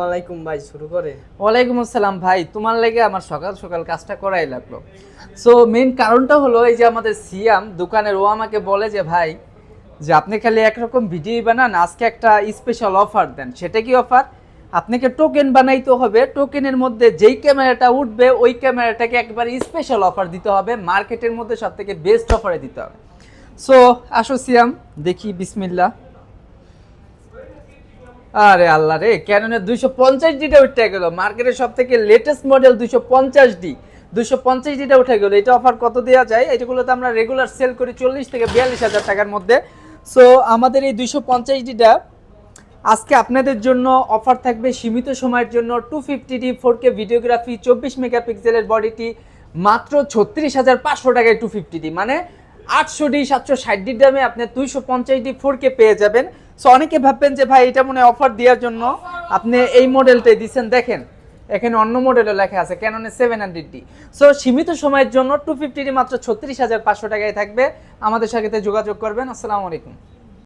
ওয়ালাইকুম ভাই, শুরু করে। ওয়ালাইকুম আসসালাম ভাই, তোমার লেগে আমার সকাল সকাল কাজটা করাই লাগলো। সো মেইন কারণটা হলো এই যে আমাদের সিয়াম দোকানের ও আমাকে বলে যে ভাই, যে আপনি খালি একরকম ভিডিও বানান, আজকে একটা স্পেশাল অফার দেন। সেটা কি অফার? আপনাকে টোকেন বানাইতে হবে, টোকেনের মধ্যে যেই ক্যামেরাটা উঠবে ওই ক্যামেরাটাকে একবারে স্পেশাল অফার দিতে হবে, মার্কেটের মধ্যে সব থেকে বেস্ট অফারে দিতে হবে। সো আসো সিয়াম, দেখি বিসমিল্লাহ। আরে আল্লাহ রে, ক্যাননের 250ডিটা উঠে গেল, মার্কেটের সব থেকে লেটেস্ট মডেল 250ডি, 250ডিটা উঠে গেল। এটা অফার কত দেওয়া যায়? এটাগুলো তো আমরা রেগুলার সেল করি 40 থেকে 42 হাজার টাকার মধ্যে। সো আমাদের এই 250ডিটা আজকে আপনাদের জন্য অফার থাকবে সীমিত সময়ের জন্য। 250ডি 4K ভিডিওগ্রাফি 24 মেগাপিক্সেলের বডিটি মাত্র 36,500 টাকায়। 250ডি মানে 800ডি 760ডি দামে আপনি 250ডি 4K পেয়ে যাবেন। সো অনেকে ভাববেন যে ভাই এটা মনে অফার দেওয়ার জন্য আপনি এই মডেলটাই দিচ্ছেন। দেখেন এখানে অন্য মডেলও লেখা আছে, ক্যাননের 700ডি। সো সীমিত সময়ের জন্য 250ডি মাত্র 36,500 টাকায় থাকবে। আমাদের সাথে যোগাযোগ করবেন। আসসালামু আলাইকুম।